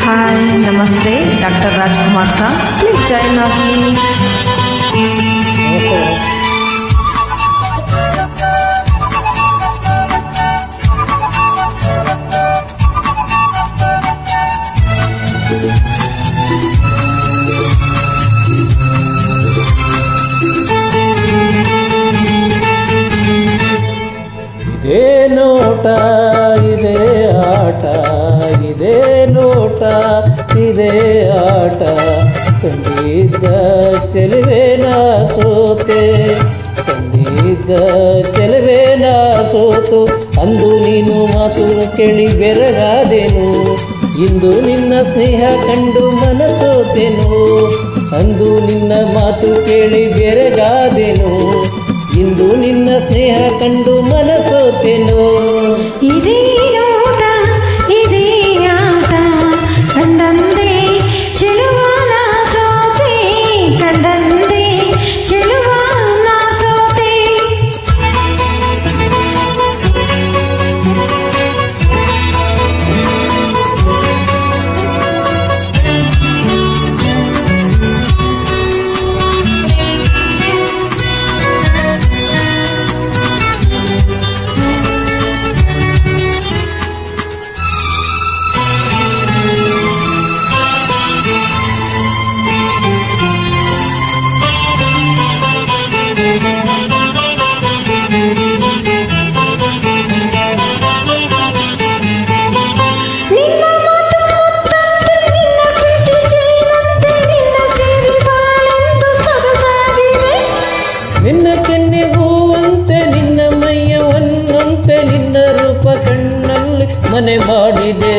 Hi ನಮಸ್ತೆ, doctor Rajkumar sir, please join ಆಗಿ. ಇದೇ ನೋಟ ಇದೇ ಆಟ, ಇದೇ ನೋಟ ಇದೇ ಆಟ, ಕಂಡಿದ್ದ ಚೆಲುವೇನ ಸೋತೆ, ಕಂಡಿದ್ದ ಚೆಲುವೇನ ಸೋತು, ಅಂದು ನೀನು ಮಾತು ಕೇಳಿ ಬೆರಗಾದೆನು, ಇಂದು ನಿನ್ನ ಸ್ನೇಹ ಕಂಡು ಮನಸೋತೆನು, ಅಂದು ನಿನ್ನ ಮಾತು ಕೇಳಿ ಬೆರಗಾದೆನು, ಇಂದು ನಿನ್ನ ಸ್ನೇಹ ಕಂಡು ಮನಸೋತೆನು. ಇದೇ ನೋಟ ಇದೇ ಆಟ, ಕಂಡಂದೇ ಚೆಲುವನ ಸೋತೆ, ಕಂಡಂದೇ ಚೆಲುವನ ಸೋತೆ. ನಿನ್ನ ಕೆನ್ನೆ ಹೂವಂತೆ, ನಿನ್ನ ಮೈಯ ಹೊನ್ನಂತೆ, ನಿನ್ನ ರೂಪ ಕಣ್ಣಲ್ಲಿ ಮನೆ ಮಾಡಿದೆ.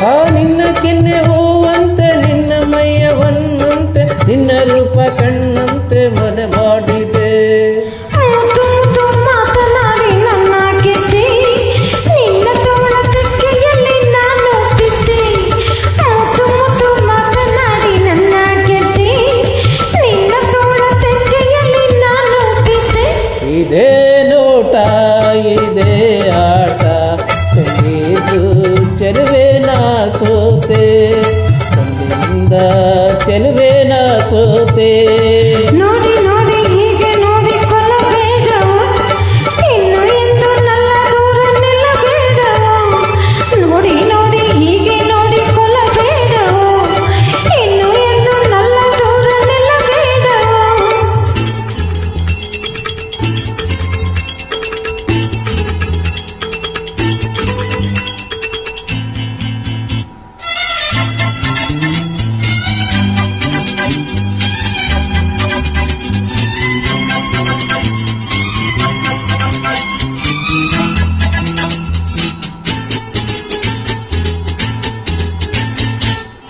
ಆ ನಿನ್ನ ಕೆನ್ನೆ ಹೂವಂತೆ, ನಿನ್ನ ಮೈಯ ಹೊನ್ನಂತೆ, ನಿನ್ನ ರೂಪ ಕಣ್ಣಂತೆ ಮನೆ ಮಾಡಿದೆ. ಇದೇ ನೋಟ ಇದೇ ಆಟ, ಕಂಡಿದ್ದು ಚೆಲುವೇನ ಸೋತೆ, ಕಂಡಿಂದ ಚೆಲುವೇನ ಸೋತೆ. ನೋಡಿ ನೋಡಿ ಹೀಗೆ ನೋಡಿ ಕೊಲ್ಲಬೇಡವು, ಇನ್ನು ಎಂದು ನನ್ನ ದೂರ ನಿಲ್ಲಬೇಡವು. ನೋಡಿ ನೋಡಿ ಹೀಗೆ ನೋಡಿ ಕೊಲ್ಲಬೇಡವು, ಇನ್ನು ಎಂದು ನನ್ನ ದೂರ ನಿಲ್ಲಬೇಡವು.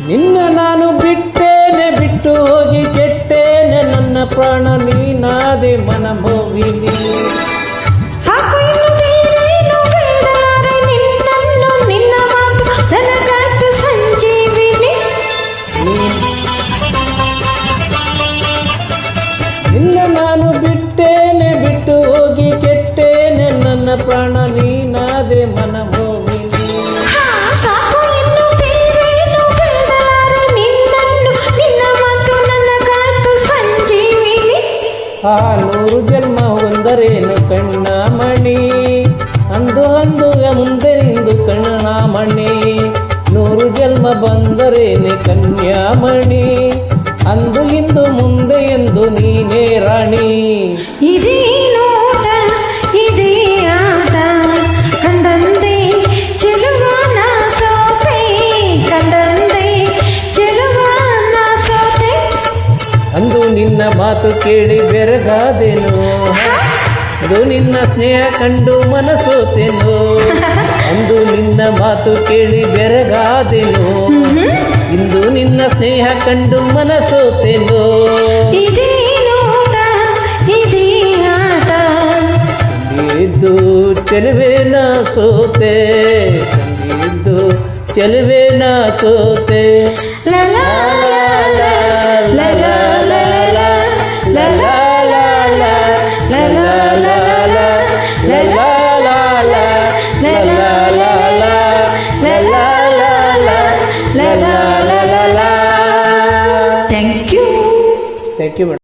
ನಿನ್ನ ನಾನು ಬಿಟ್ಟೇನೆ, ಬಿಟ್ಟು ಹೋಗಿ ಕೆಟ್ಟೇನೆ, ನನ್ನ ಪ್ರಾಣ ನೀನಾದೆ ಮನಮೋಹಿನಿ. ಸಾಕು ಇನ್ನು ಬೇರೇನು ಬೇಡಲಾರೆ, ನಿನ್ನನ್ನು ನಿನ್ನ ಮಾತು ನನಗಾಯ್ತು ಸಂಜೀವಿನಿ. ನಿನ್ನ ನಾನು ಬಿಟ್ಟೇನೆ, ಬಿಟ್ಟು ಹೋಗಿ ಕೆಟ್ಟೇನೆ, ನನ್ನ ಪ್ರಾಣ ನೀನಾದೆ ಮನಮೋಹಿನಿ. ಸಾಕು ಇನ್ನು ಬೇರೇನು ಬೇಡಲಾರೆ, ನಿನ್ನನ್ನು ನಿನ್ನ ಮಾತು ನನಗಾಯ್ತು ಸಂಜೀವಿನಿ. ಆ 100 ಜನ್ಮ ಒಂದರೇನು ಕಣ್ಣಾಮಣಿ, ಅಂದು ಅಂದು ಮುಂದೆ ನಿಂದು ಕಣ್ಣಾಮಣಿ, 100 ಜನ್ಮ ಬಂದರೇನೆ ಕನ್ಯಾಮಣಿ, ಅಂದು ಇಂದು ಮುಂದೆ ಎಂದು ನೀನೇ ರಾಣಿ. ಇದೇ ನೋಟ ಇದೇ ಆಟ, ಕಂಡಂದೇ ಚೆಲುವನ ಸೋತೆ, ಕಂಡಂದೇ ಚೆಲುವನ ಸೋತೆ. ಅಂದು ನಿನ್ನ ಮಾತು ಕೇಳಿ ಬೆರಗಾದೆನು, ಅದು ನಿನ್ನ ಸ್ನೇಹ ಕಂಡು ಮನಸೋತೆನು, ಅಂದು ನಿನ್ನ ಮಾತು ಕೇಳಿ ಬೆರಗಾದೆನು, ಇಂದು ನಿನ್ನ ಸ್ನೇಹ ಕಂಡು ಮನಸೋತೆನು. ಇದೇ ನೋಟ ಇದೇ ಆಟ, ಕಂಡಿದ್ದು ಚೆಲುವೇನ ಸೋತೆ, ಕಂಡಿದ್ದು ಚೆಲುವೇನ ಸೋತೆ. la la la la la la. Thank you madam.